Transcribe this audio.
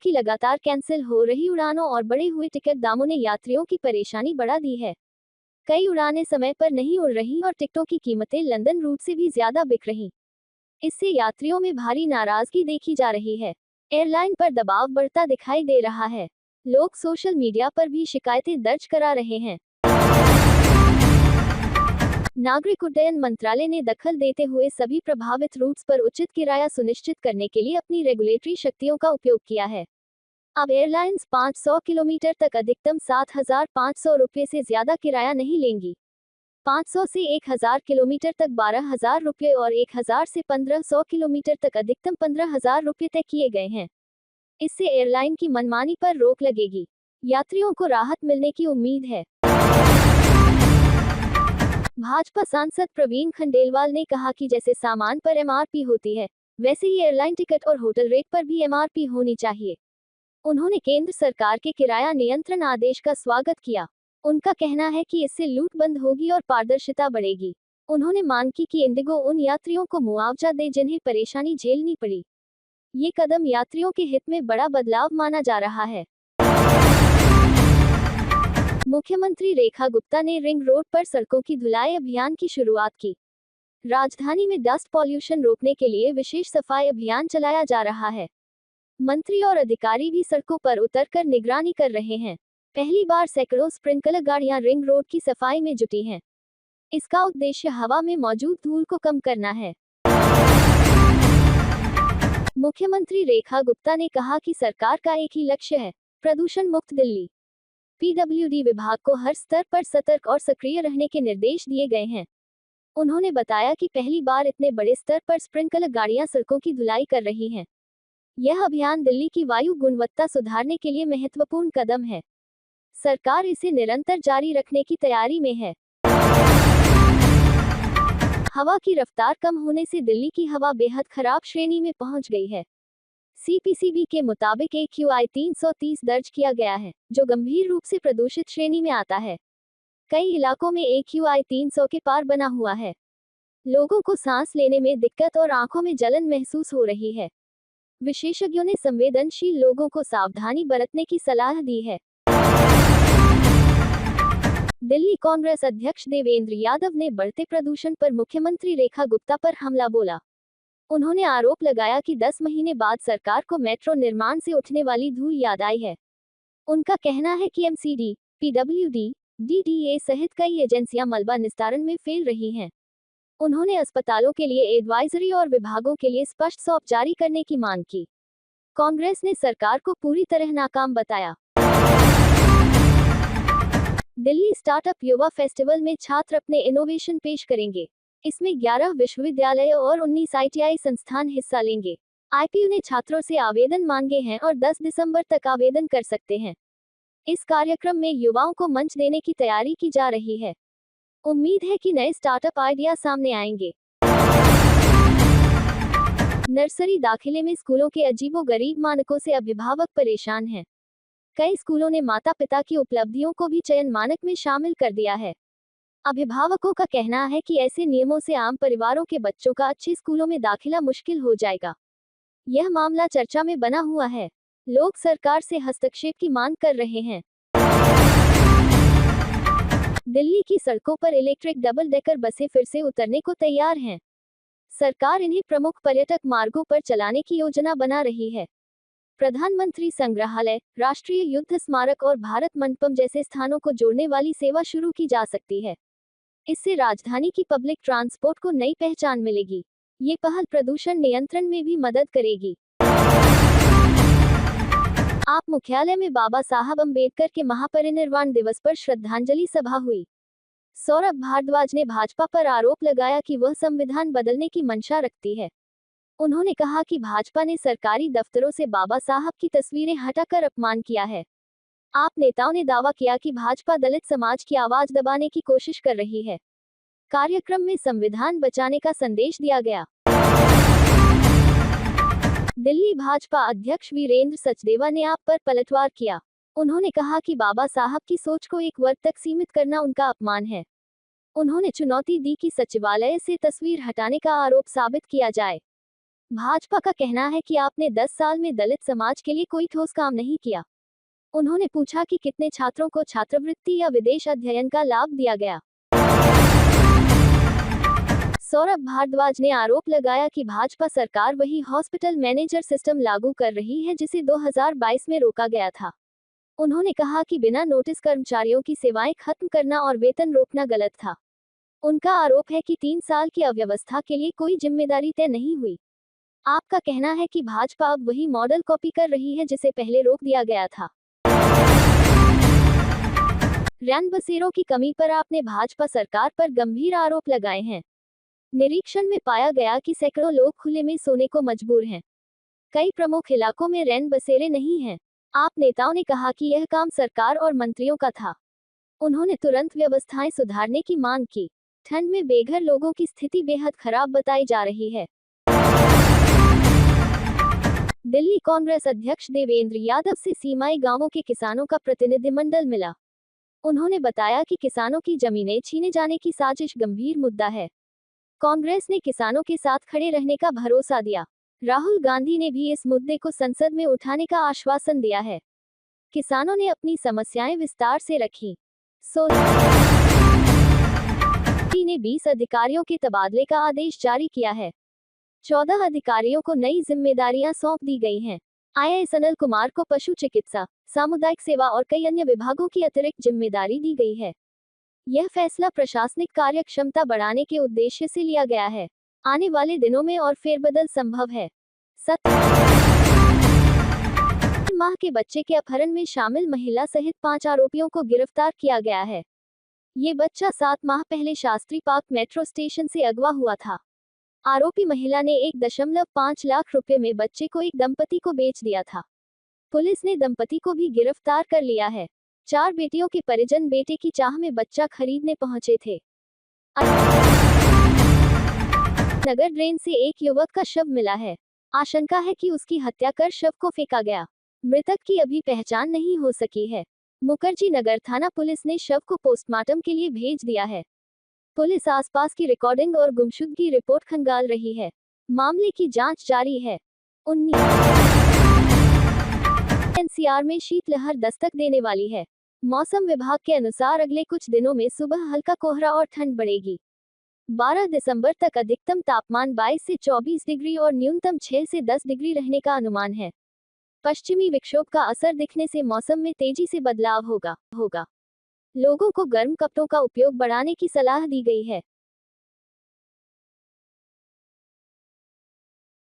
की लगातार कैंसिल हो रही उड़ानों और बढ़े हुए टिकट दामों ने यात्रियों की परेशानी बढ़ा दी है। कई उड़ानें समय पर नहीं उड़ रही और टिकटों की कीमतें लंदन रूट से भी ज्यादा बिक रही। इससे यात्रियों में भारी नाराजगी देखी जा रही है। एयरलाइन पर दबाव बढ़ता दिखाई दे रहा है। लोग सोशल मीडिया पर भी शिकायतें दर्ज करा रहे हैं। नागरिक उड्डयन मंत्रालय ने दखल देते हुए सभी प्रभावित रूट्स पर उचित किराया सुनिश्चित करने के लिए अपनी रेगुलेटरी शक्तियों का उपयोग किया है। अब एयरलाइंस 500 किलोमीटर तक अधिकतम 7,500 रुपये से ज्यादा किराया नहीं लेंगी। 500 से 1,000 किलोमीटर तक 12,000 रुपये और 1,000 से 1,500 किलोमीटर तक अधिकतम 15,000 रुपये तय किए गए हैं। इससे एयरलाइन की मनमानी पर रोक लगेगी। यात्रियों को राहत मिलने की उम्मीद है। भाजपा सांसद प्रवीण खंडेलवाल ने कहा कि जैसे सामान पर एमआरपी होती है, वैसे ही एयरलाइन टिकट और होटल रेट पर भी एमआरपी होनी चाहिए। उन्होंने केंद्र सरकार के किराया नियंत्रण आदेश का स्वागत किया। उनका कहना है कि इससे लूट बंद होगी और पारदर्शिता बढ़ेगी। उन्होंने मांग की कि इंडिगो उन यात्रियों को मुआवजा दे जिन्हें परेशानी झेलनी पड़ी। ये कदम यात्रियों के हित में बड़ा बदलाव माना जा रहा है। मुख्यमंत्री रेखा गुप्ता ने रिंग रोड पर सड़कों की धुलाई अभियान की शुरुआत की। राजधानी में डस्ट पॉल्यूशन रोकने के लिए विशेष सफाई अभियान चलाया जा रहा है। मंत्री और अधिकारी भी सड़कों पर उतरकर निगरानी कर रहे हैं। पहली बार सैकड़ों स्प्रिंकलर गाड़ियां रिंग रोड की सफाई में जुटी हैं। इसका उद्देश्य हवा में मौजूद धूल को कम करना है। मुख्यमंत्री रेखा गुप्ता ने कहा कि सरकार का एक ही लक्ष्य है, प्रदूषण मुक्त दिल्ली। पीडब्ल्यूडी विभाग को हर स्तर पर सतर्क और सक्रिय रहने के निर्देश दिए गए हैं। उन्होंने बताया कि पहली बार इतने बड़े स्तर पर स्प्रिंकलर गाड़ियां सड़कों की धुलाई कर रही हैं। यह अभियान दिल्ली की वायु गुणवत्ता सुधारने के लिए महत्वपूर्ण कदम है। सरकार इसे निरंतर जारी रखने की तैयारी में है। हवा की रफ्तार कम होने से दिल्ली की हवा बेहद खराब श्रेणी में पहुंच गई है। सीपीसीबी के मुताबिक AQI 330 दर्ज किया गया है, जो गंभीर रूप से प्रदूषित श्रेणी में आता है। कई इलाकों में AQI 300 के पार बना हुआ है। लोगों को सांस लेने में दिक्कत और आंखों में जलन महसूस हो रही है। विशेषज्ञों ने संवेदनशील लोगों को सावधानी बरतने की सलाह दी है। दिल्ली कांग्रेस अध्यक्ष देवेंद्र यादव ने बढ़ते प्रदूषण पर मुख्यमंत्री रेखा गुप्ता पर हमला बोला। उन्होंने आरोप लगाया कि 10 महीने बाद सरकार को मेट्रो निर्माण से उठने वाली धूल याद आई है। उनका कहना है कि MCD, PWD, DDA सहित कई एजेंसियां मलबा निस्तारण में फेल रही हैं। उन्होंने अस्पतालों के लिए एडवाइजरी और विभागों के लिए स्पष्ट सौंप जारी करने की मांग की। कांग्रेस ने सरकार को पूरी तरह नाकाम बताया। दिल्ली स्टार्टअप युवा फेस्टिवल में छात्र अपने इनोवेशन पेश करेंगे। इसमें 11 विश्वविद्यालय और 19 ITI संस्थान हिस्सा लेंगे। IPU ने छात्रों से आवेदन मांगे हैं और 10 दिसंबर तक आवेदन कर सकते हैं। इस कार्यक्रम में युवाओं को मंच देने की तैयारी की जा रही है। उम्मीद है कि नए स्टार्टअप आइडिया सामने आएंगे। नर्सरी दाखिले में स्कूलों के अजीबोगरीब मानकों से अभिभावक परेशान हैं। कई स्कूलों ने माता पिता की उपलब्धियों को भी चयन मानक में शामिल कर दिया है। अभिभावकों का कहना है कि ऐसे नियमों से आम परिवारों के बच्चों का अच्छे स्कूलों में दाखिला मुश्किल हो जाएगा। यह मामला चर्चा में बना हुआ है। लोग सरकार से हस्तक्षेप की मांग कर रहे हैं। दिल्ली की सड़कों पर इलेक्ट्रिक डबल डेकर बसें फिर से उतरने को तैयार हैं। सरकार इन्हें प्रमुख पर्यटक मार्गों पर चलाने की योजना बना रही है। प्रधानमंत्री संग्रहालय, राष्ट्रीय युद्ध स्मारक और भारत मंडपम जैसे स्थानों को जोड़ने वाली सेवा शुरू की जा सकती है। इससे राजधानी की पब्लिक ट्रांसपोर्ट को नई पहचान मिलेगी। ये पहल प्रदूषण नियंत्रण में भी मदद करेगी। आप मुख्यालय में बाबा साहब अंबेडकर के महापरिनिर्वाण दिवस पर श्रद्धांजलि सभा हुई। सौरभ भारद्वाज ने भाजपा पर आरोप लगाया कि वह संविधान बदलने की मंशा रखती है। उन्होंने कहा कि भाजपा ने सरकारी दफ्तरों से बाबा साहब की तस्वीरें हटाकर अपमान किया है। आप नेताओं ने दावा किया कि भाजपा दलित समाज की आवाज दबाने की कोशिश कर रही है। कार्यक्रम में संविधान बचाने का संदेश दिया गया। दिल्ली भाजपा अध्यक्ष वीरेंद्र सचदेवा ने आप पर पलटवार किया। उन्होंने कहा कि बाबा साहब की सोच को एक वर्ग तक सीमित करना उनका अपमान है। उन्होंने चुनौती दी कि सचिवालय से तस्वीर हटाने का आरोप साबित किया जाए। भाजपा का कहना है कि आपने 10 साल में दलित समाज के लिए कोई ठोस काम नहीं किया। उन्होंने पूछा कि कितने छात्रों को छात्रवृत्ति या विदेश अध्ययन का लाभ दिया गया। सौरभ भारद्वाज ने आरोप लगाया कि भाजपा सरकार वही हॉस्पिटल मैनेजर सिस्टम लागू कर रही है जिसे 2022 में रोका गया था। उन्होंने कहा कि बिना नोटिस कर्मचारियों की सेवाएं खत्म करना और वेतन रोकना गलत था। उनका आरोप है कि 3 साल की अव्यवस्था के लिए कोई जिम्मेदारी तय नहीं हुई। आपका कहना है कि भाजपा अब वही मॉडल कॉपी कर रही है जिसे पहले रोक दिया गया था। रैन बसेरों की कमी पर आपने भाजपा सरकार पर गंभीर आरोप लगाए हैं। निरीक्षण में पाया गया कि सैकड़ों लोग खुले में सोने को मजबूर हैं। कई प्रमुख इलाकों में रैन बसेरे नहीं हैं। आप नेताओं ने कहा कि यह काम सरकार और मंत्रियों का था। उन्होंने तुरंत व्यवस्थाएं सुधारने की मांग की। ठंड में बेघर लोगों की स्थिति बेहद खराब बताई जा रही है। दिल्ली कांग्रेस अध्यक्ष देवेंद्र यादव से सीमाई गांवों के किसानों का प्रतिनिधिमंडल मिला। उन्होंने बताया कि किसानों की जमीनें छीने जाने की साजिश गंभीर मुद्दा है। कांग्रेस ने किसानों के साथ खड़े रहने का भरोसा दिया। राहुल गांधी ने भी इस मुद्दे को संसद में उठाने का आश्वासन दिया है। किसानों ने अपनी समस्याएं विस्तार से रखी। ने 20 अधिकारियों के तबादले का आदेश जारी किया है। 14 अधिकारियों को नई जिम्मेदारियां सौंप दी गई हैं। आईएएस अनिल कुमार को पशु चिकित्सा, सामुदायिक सेवा और कई अन्य विभागों की अतिरिक्त जिम्मेदारी दी गई है। यह फैसला प्रशासनिक कार्यक्षमता बढ़ाने के उद्देश्य से लिया गया है। आने वाले दिनों में और फेरबदल संभव है। 7 माह के बच्चे के अपहरण में शामिल महिला सहित 5 आरोपियों को गिरफ्तार किया गया है। ये बच्चा 7 माह पहले शास्त्री पार्क मेट्रो स्टेशन से अगवा हुआ था। आरोपी महिला ने 1.5 लाख रुपए में बच्चे को एक दंपति को बेच दिया था। पुलिस ने दंपति को भी गिरफ्तार कर लिया है। 4 बेटियों के परिजन बेटे की चाह में बच्चा खरीदने पहुंचे थे। नगर ड्रेन से एक युवक का शव मिला है। आशंका है कि उसकी हत्या कर शव को फेंका गया। मृतक की अभी पहचान नहीं हो सकी है। मुखर्जी नगर थाना पुलिस ने शव को पोस्टमार्टम के लिए भेज दिया है। पुलिस आसपास की रिकॉर्डिंग और गुमशुदगी रिपोर्ट खंगाल रही है। मामले की जांच जारी है। 19 एनसीआर में शीतलहर दस्तक देने वाली है। मौसम विभाग के अनुसार अगले कुछ दिनों में सुबह हल्का कोहरा और ठंड बढ़ेगी। 12 दिसंबर तक अधिकतम तापमान 22 से 24 डिग्री और न्यूनतम 6 से 10 डिग्री रहने का अनुमान है। पश्चिमी विक्षोभ का असर दिखने से मौसम में तेजी से बदलाव होगा। लोगों को गर्म कपड़ों का उपयोग बढ़ाने की सलाह दी गई है।